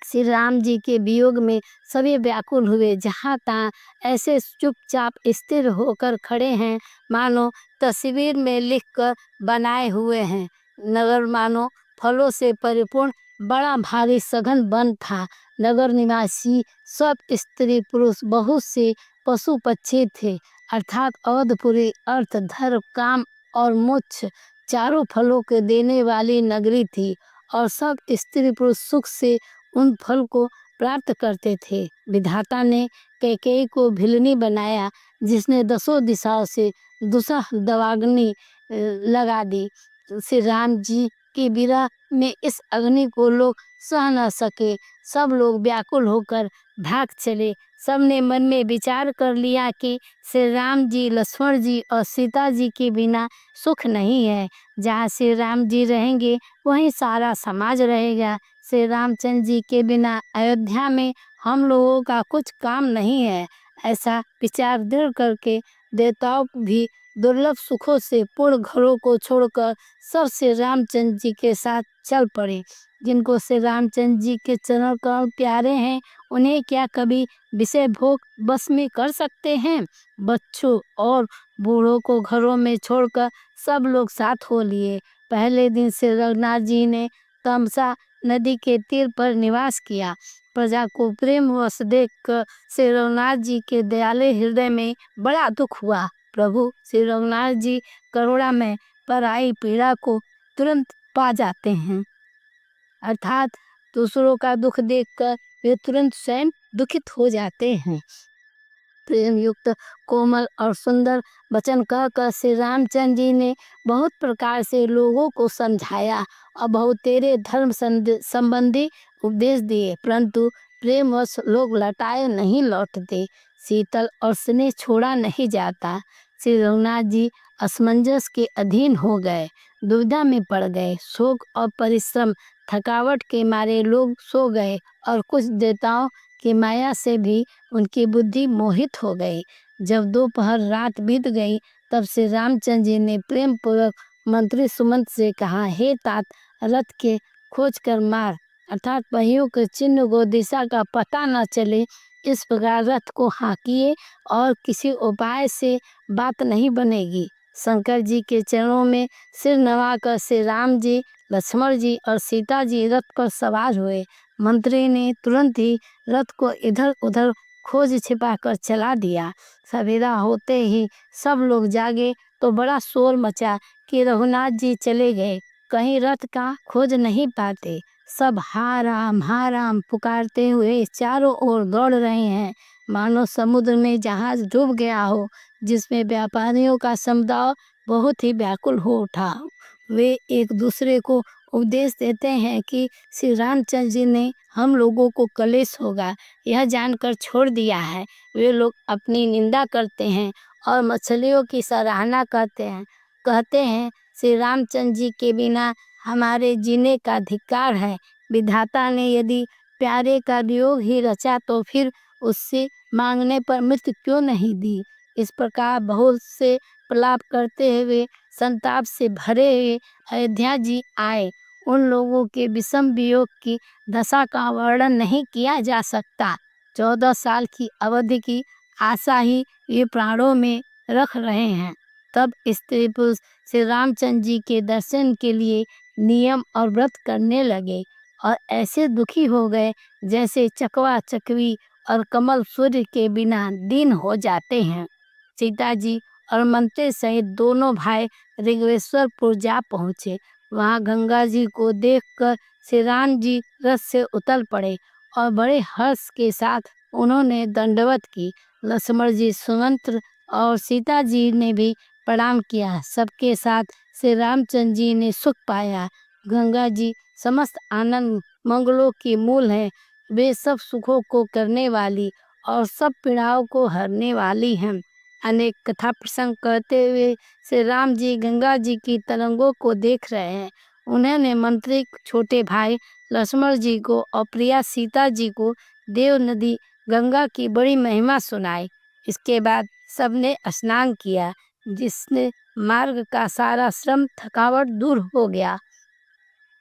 [SPEAKER 1] श्री राम जी के वियोग में सभी व्याकुल हुए। जहाँ तहाँ ऐसे चुपचाप स्थिर होकर खड़े हैं मानो तस्वीर में लिखकर बनाए हुए हैं। नगर मानो फलों से परिपूर्ण बड़ा भारी सघन वन था। नगर निवासी सब स्त्री पुरुष बहुत से पशु पक्षी थे, अर्थात अवधपुरी अर्थ धर्म काम और मोक्ष चारों फलों के देने वाली नगरी थी और सब स्त्री पुरुष सुख से उन फल को प्राप्त करते थे। विधाता ने कैकेयी को भिलनी बनाया, जिसने दसों दिशाओं से दुसह दवाग्नि लगा दी। श्री राम जी की विरह में इस अग्नि को लोग सह न सके, सब लोग व्याकुल होकर भाग चले। सबने मन में विचार कर लिया कि श्री राम जी लक्ष्मण जी और सीता जी के बिना सुख नहीं है। जहाँ श्री राम जी रहेंगे वहीं सारा समाज रहेगा। श्री रामचंद्र जी के बिना अयोध्या में हम लोगों का कुछ काम नहीं है। ऐसा विचार दृढ़ करके देवताओं भी दुर्लभ सुखों से पूर्ण घरों को छोड़कर सब श्री रामचंद्र जी के साथ चल पड़े। जिनको श्री रामचंद्र जी के चरण कमल प्यारे हैं, उन्हें क्या कभी विषय भोग बस में कर सकते हैं। बच्चों और बूढ़ों को घरों में छोड़कर सब लोग साथ हो लिए। पहले दिन श्री रघुनाथ जी ने तमसा नदी के तीर पर निवास किया। प्रजा को प्रेमवश देखकर श्री रघुनाथ जी के दयालु हृदय में बड़ा दुख हुआ। प्रभु श्री रघुनाथ जी करुणामय पर आई पीड़ा को तुरंत पा जाते हैं, अर्थात दूसरों का दुख देखकर वे तुरंत स्वयं दुखित हो जाते हैं। प्रेम युक्त कोमल और सुंदर वचन कहकर श्री रामचंद्र जी ने बहुत प्रकार से लोगों को समझाया और बहुतेरे धर्म संबंधी उपदेश दिए, परंतु प्रेमवश लोग लौटाए नहीं लौटते। शीतल और स्नेह छोड़ा नहीं जाता। श्री रघुनाथ जी असमंजस के अधीन हो गए, दुविधा में पड़ गए। शोक और परिश्रम थकावट के मारे लोग सो गए और कुछ देवताओं की माया से भी उनकी बुद्धि मोहित हो गई। जब दोपहर रात बीत गई तब श्री रामचंद्र जी ने प्रेम पूर्वक मंत्री सुमंत से कहा, हे तात, रथ के खोज कर मार, अर्थात पहियों के चिन्ह को दिशा का पता न चले, इस प्रकार रथ को हाँकिए और किसी उपाय से बात नहीं बनेगी। शंकर जी के चरणों में सिर नवाकर श्री राम जी लक्ष्मण जी और सीता जी रथ पर सवार हुए। मंत्री ने तुरंत ही रथ को इधर उधर खोज छिपा कर चला दिया। सवेरा होते ही सब लोग जागे तो बड़ा शोर मचा कि रघुनाथ जी चले गए, कहीं रथ का खोज नहीं पाते। सब हा राम पुकारते हुए चारों ओर दौड़ रहे हैं, मानो समुद्र में जहाज डूब गया हो, जिसमें व्यापारियों का समुदाय बहुत ही व्याकुल हो उठा। वे एक दूसरे को उपदेश देते हैं कि श्री रामचंद्र जी ने हम लोगों को कलेश होगा यह जानकर छोड़ दिया है। वे लोग अपनी निंदा करते हैं और मछलियों की सराहना करते हैं, कहते हैं श्री रामचंद्र जी के बिना हमारे जीने का धिक्कार है। विधाता ने यदि प्यारे का वियोग ही रचा तो फिर उससे मांगने पर मृत्यु क्यों नहीं दी। इस प्रकार बहुत से प्रलाप करते हुए संताप से भरे हुए अयोध्या जी आए। उन लोगों के विषम वियोग की दशा का वर्णन नहीं किया जा सकता। 14 साल की अवधि की आशा ही ये प्राणों में रख रहे हैं। तब स्त्री पुरुष श्री रामचंद्र जी के दर्शन के लिए नियम और व्रत करने लगे और ऐसे दुखी हो गए जैसे चकवा चकवी और कमल सूर्य के बिना दिन हो जाते हैं। सीता जी और मंत्री सहित दोनों भाई ऋग्वेश्वरपुर जा पहुँचे। वहाँ गंगा जी को देखकर श्री राम जी रथ से उतर पड़े और बड़े हर्ष के साथ उन्होंने दंडवत की। लक्ष्मण जी, सुमंत्र और सीता जी ने भी प्रणाम किया। सबके साथ श्री रामचंद्र जी ने सुख पाया। गंगा जी समस्त आनंद मंगलों की मूल है। वे सब सुखों को करने वाली और सब पीड़ाओं को हरने वाली हैं। अनेक कथा प्रसंग करते हुए श्री राम जी गंगा जी की तरंगों को देख रहे हैं। उन्होंने मंत्री छोटे भाई लक्ष्मण जी को और प्रिया सीता जी को देव नदी गंगा की बड़ी महिमा सुनाई। इसके बाद सबने स्नान किया, जिसने मार्ग का सारा श्रम थकावट दूर हो गया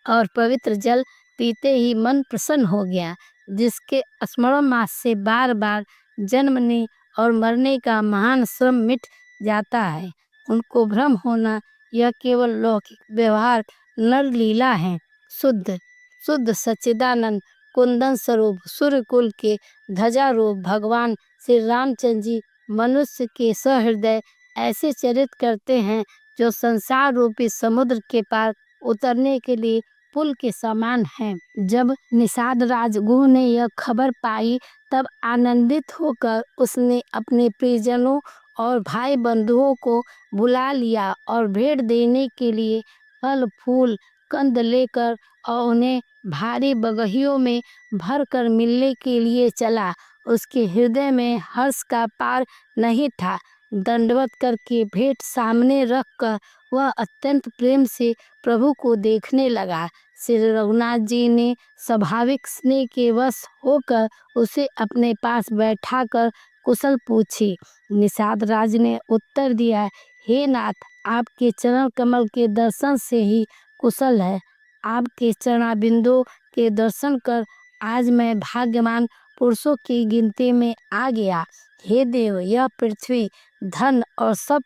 [SPEAKER 1] और पवित्र जल पीते ही मन प्रसन्न हो गया, जिसके स्मरण मास से बार बार जन्मने और मरने का महान श्रम मिट जाता है। उनको भ्रम होना यह केवल लौकिक व्यवहार नर लीला है। शुद्ध शुद्ध सच्चिदानंद कुंदन स्वरूप सूर्यकुल के ध्वजारूप भगवान श्री रामचंद्र जी मनुष्य के सहृदय ऐसे चरित करते हैं जो संसार रूपी समुद्र के पार उतरने के लिए पुल के समान है। जब निषाद राजगुरु ने यह खबर पाई तब आनंदित होकर उसने अपने प्रियजनों और भाई बंधुओं को बुला लिया और भेंट देने के लिए फल फूल कंद लेकर और उन्हें भारी बगहियों में भरकर मिलने के लिए चला। उसके हृदय में हर्ष का पार नहीं था। दंडवत करके भेंट सामने रखकर वह अत्यंत प्रेम से प्रभु को देखने लगा। श्री रघुनाथ जी ने स्वाभाविक स्नेह के वश होकर उसे अपने पास बैठाकर कुशल पूछी। निषाद राज ने उत्तर दिया, हे नाथ, आपके चरण कमल के दर्शन से ही कुशल है। आपके चरणाबिंदों के दर्शन कर आज मैं भाग्यवान पुरुषों की गिनती में आ गया। हे देव, यह पृथ्वी, धन और सब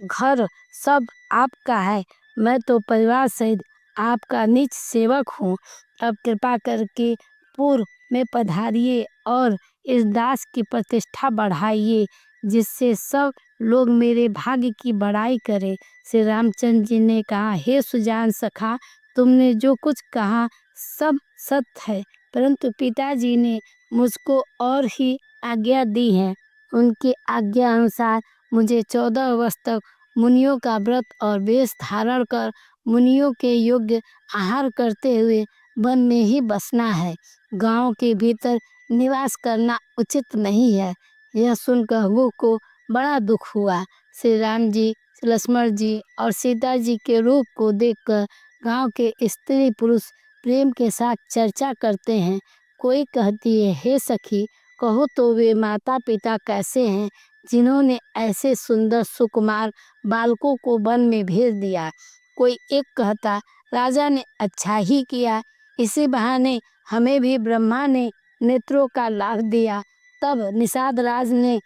[SPEAKER 1] घर सब आपका है। मैं तो परिवार सहित आपका नीच सेवक हूँ। अब कृपा करके पूर्व में पधारिए और इस दास की प्रतिष्ठा बढ़ाइए, जिससे सब लोग मेरे भाग्य की बड़ाई करें। श्री रामचंद्र जी ने कहा, हे सुजान सखा, तुमने जो कुछ कहा सब सत्य है, परंतु पिताजी ने मुझको और ही आज्ञा दी है। उनकी आज्ञा अनुसार मुझे 14 वर्ष तक मुनियों का व्रत और वेश धारण कर मुनियों के योग्य आहार करते हुए वन में ही बसना है। गांव के भीतर निवास करना उचित नहीं है। यह सुनकर वो को बड़ा दुख हुआ। श्री राम जी, लक्ष्मण जी और सीता जी के रूप को देखकर गांव के स्त्री पुरुष प्रेम के साथ चर्चा करते हैं। कोई कहती है, हे सखी, कहो तो वे माता पिता कैसे हैं जिन्होंने ऐसे सुंदर सुकुमार बालकों को वन में भेज दिया। कोई एक कहता, राजा ने अच्छा ही किया, इसी बहाने हमें भी ब्रह्मा ने नेत्रों का लाभ दिया। तब निषाद राज ने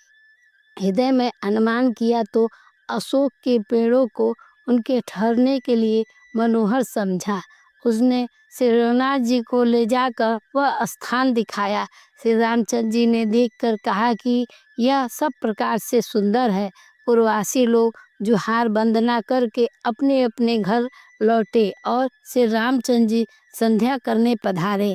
[SPEAKER 1] हृदय में अनुमान किया तो अशोक के पेड़ों को उनके ठहरने के लिए मनोहर समझा। उसने श्री रघुनाथ जी को ले जाकर वह स्थान दिखाया। श्री रामचंद्र जी ने देखकर कहा कि यह सब प्रकार से सुंदर है। पूर्ववासी लोग जुहार वंदना करके अपने अपने घर लौटे और श्री रामचंद्र जी संध्या करने पधारे।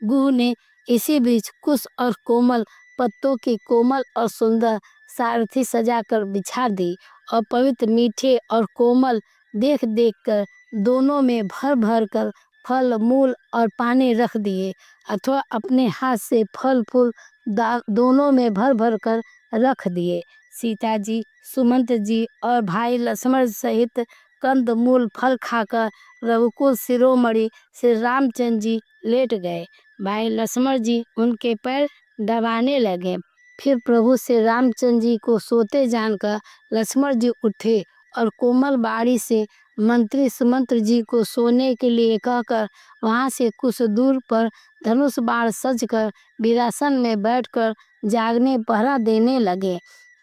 [SPEAKER 1] गुरु ने इसी बीच कुश और कोमल पत्तों की कोमल और सुंदर सारथी सजाकर बिछा दी और पवित्र मीठे और कोमल देख देख कर दोनों में भर भर कर फल मूल और पानी रख दिए, अथवा अपने हाथ से फल फूल दोनों में भर भर कर रख दिए। सीता जी, सुमंत्र जी और भाई लक्ष्मण सहित कंद मूल फल खाकर रघुकुल शिरोमणि श्री रामचंद्र जी लेट गए। भाई लक्ष्मण जी उनके पैर दबाने लगे। फिर प्रभु श्री रामचंद्र जी को सोते जानकर लक्ष्मण जी उठे और कोमल बाड़ी से मंत्री सुमंत्र जी को सोने के लिए कहकर वहां से कुछ दूर पर धनुष बाण सजकर वीरासन में बैठकर जागने पहरा देने लगे।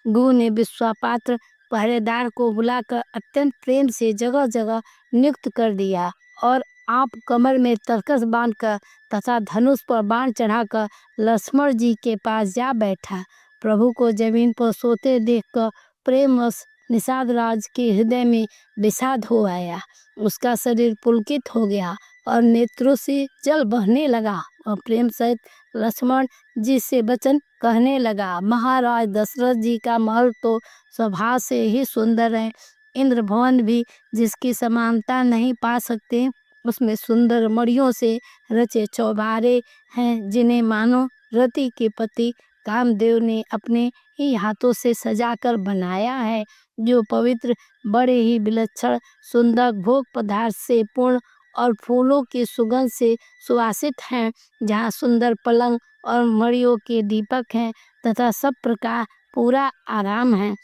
[SPEAKER 1] गुरु ने विश्वापात्र पहरेदार को बुलाकर अत्यंत प्रेम से जगह जगह नियुक्त कर दिया और आप कमर में तरकस बांधकर तथा धनुष पर बाण चढ़ाकर लक्ष्मण जी के पास जा बैठा। प्रभु को जमीन पर सोते देखकर प्रेमवश निषाद राज के हृदय में विषाद हो आया। उसका शरीर पुलकित हो गया और नेत्रों से जल बहने लगा और प्रेम सहित लक्ष्मण जी से वचन कहने लगा, महाराज दशरथ जी का महल तो स्वभाव से ही सुंदर है। इंद्र भवन भी जिसकी समानता नहीं पा सकते। उसमें सुंदर मणियों से रचे चौबारे हैं, जिन्हें मानो रति के पति कामदेव ने अपने ही हाथों से सजाकर बनाया है, जो पवित्र बड़े ही विलक्षण सुंदर भोग पदार्थ से पूर्ण और फूलों की सुगंध से सुवासित हैं, जहाँ सुंदर पलंग और मणियों के दीपक हैं तथा सब प्रकार पूरा आराम है,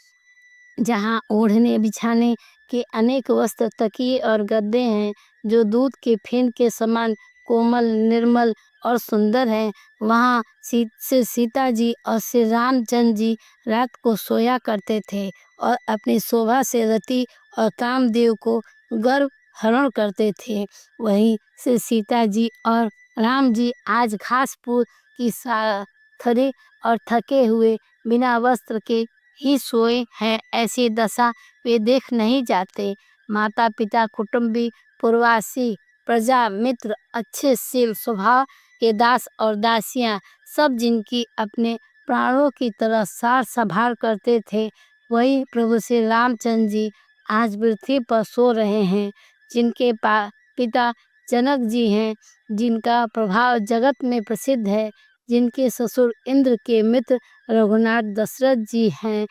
[SPEAKER 1] जहाँ ओढ़ने बिछाने के अनेक वस्त्र तकिए और गद्दे हैं, जो दूध के फेन के समान कोमल निर्मल और सुंदर है। वहाँ सीता जी और श्री रामचंद्र जी रात को सोया करते थे और अपनी शोभा से रति और कामदेव को गर्व हरण करते थे। वहीं से सीता जी और राम जी आज घासपुर की थरे और थके हुए बिना वस्त्र के ही सोए हैं। ऐसी दशा वे देख नहीं जाते। माता पिता कुटुंबी पूर्वासी प्रजा मित्र अच्छे शील स्वभाव के दास और दासियां सब जिनकी अपने प्राणों की तरह सार संभाल करते थे, वही प्रभु श्री रामचंद्र जी आज पृथ्वी पर सो रहे हैं। जिनके पिता जनक जी हैं, जिनका प्रभाव जगत में प्रसिद्ध है, जिनके ससुर इंद्र के मित्र रघुनाथ दशरथ जी हैं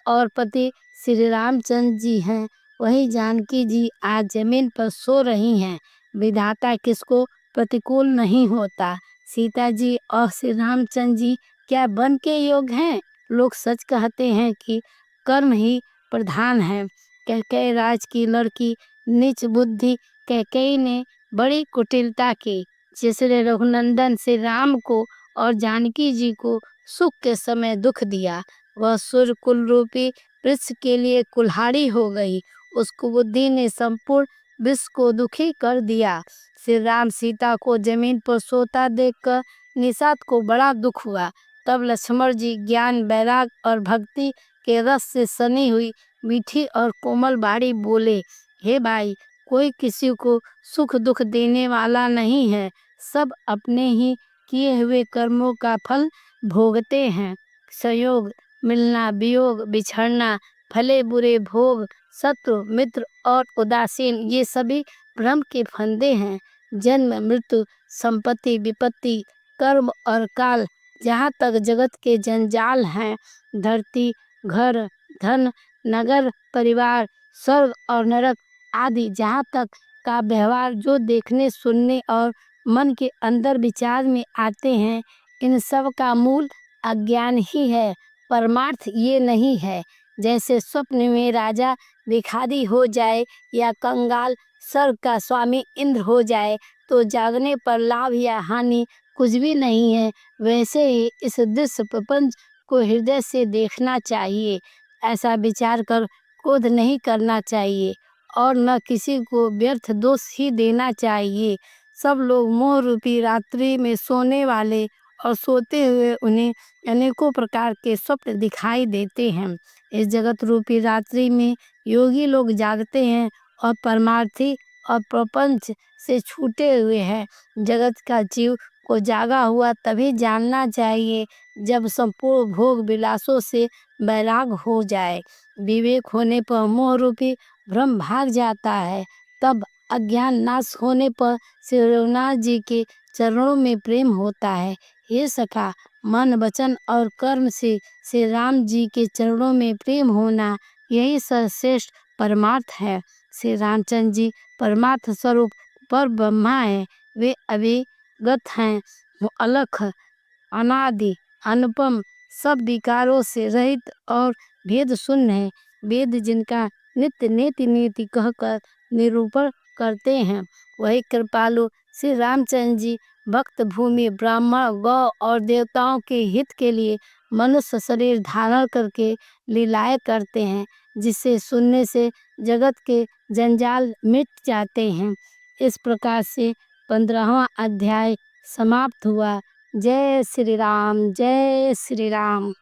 [SPEAKER 1] और पति श्री रामचंद्र जी हैं, वही जानकी जी आज जमीन पर सो रही हैं। विधाता किसको प्रतिकूल नहीं होता। सीता जी और श्री रामचंद्र जी क्या बन के योग हैं। लोग सच कहते हैं कि कर्म ही प्रधान है। कैकेयी राज की लड़की नीच बुद्धि कैकेयी ने बड़ी कुटिलता की, जिसने रघुनंदन श्री राम को और जानकी जी को सुख के समय दुख दिया। वह सूर्य कुल रूपी वृक्ष के लिए कुल्हाड़ी हो गई। उस कुबुद्धि ने संपूर्ण विश्व को दुखी कर दिया। श्री राम सीता को जमीन पर सोता देखकर निषाद को बड़ा दुख हुआ। तब लक्ष्मण जी ज्ञान वैराग और भक्ति के रस से सनी हुई मीठी और कोमल बाणी बोले, हे भाई, कोई किसी को सुख दुख देने वाला नहीं है। सब अपने ही किए हुए कर्मों का फल भोगते हैं। संयोग, मिलना, वियोग, बिछड़ना, भले बुरे भोग, शत्रु मित्र और उदासीन, ये सभी भ्रम के फंदे हैं। जन्म मृत्यु, संपत्ति विपत्ति, कर्म और काल, जहाँ तक जगत के जंजाल हैं, धरती घर धन नगर परिवार स्वर्ग और नरक आदि जहाँ तक का व्यवहार जो देखने सुनने और मन के अंदर विचार में आते हैं, इन सब का मूल अज्ञान ही है। परमार्थ ये नहीं है। जैसे स्वप्न में राजा भिखारी हो जाए या कंगाल स्वर्ग का स्वामी इंद्र हो जाए तो जागने पर लाभ या हानि कुछ भी नहीं है, वैसे ही इस दृश्य प्रपंच को हृदय से देखना चाहिए। ऐसा विचार कर क्रोध नहीं करना चाहिए और न किसी को व्यर्थ दोष ही देना चाहिए। सब लोग मोह रूपी रात्रि में सोने वाले और सोते हुए उन्हें अनेकों प्रकार के स्वप्न दिखाई देते हैं। इस जगत रूपी रात्रि में योगी लोग जागते हैं और परमार्थी और प्रपंच से छूटे हुए हैं। जगत का जीव को जागा हुआ तभी जानना चाहिए जब संपूर्ण भोग विलासों से वैराग हो जाए। विवेक होने पर मोह रूपी भ्रम भाग जाता है। तब अज्ञान नाश होने पर श्री रघुनाथ जी के चरणों में प्रेम होता है। हे सखा, मन वचन और कर्म से श्री राम जी के चरणों में प्रेम होना, यही सर्वश्रेष्ठ परमार्थ है। श्री रामचंद्र जी परमार्थ स्वरूप पर ब्रह्मा है। वे अविगत हैं, वो अलख अनादि अनुपम, सब विकारों से रहित और भेद शून्य है। वेद जिनका नित्य नेति नेति कहकर निरूपण करते हैं, वही कृपालु श्री रामचंद्र जी भक्त भूमि ब्राह्मण गौ और देवताओं के हित के लिए मनुष्य शरीर धारण करके लीलाएं करते हैं, जिसे सुनने से जगत के जंजाल मिट जाते हैं। इस प्रकार से 15वां अध्याय समाप्त हुआ। जय श्री राम, जय श्री राम।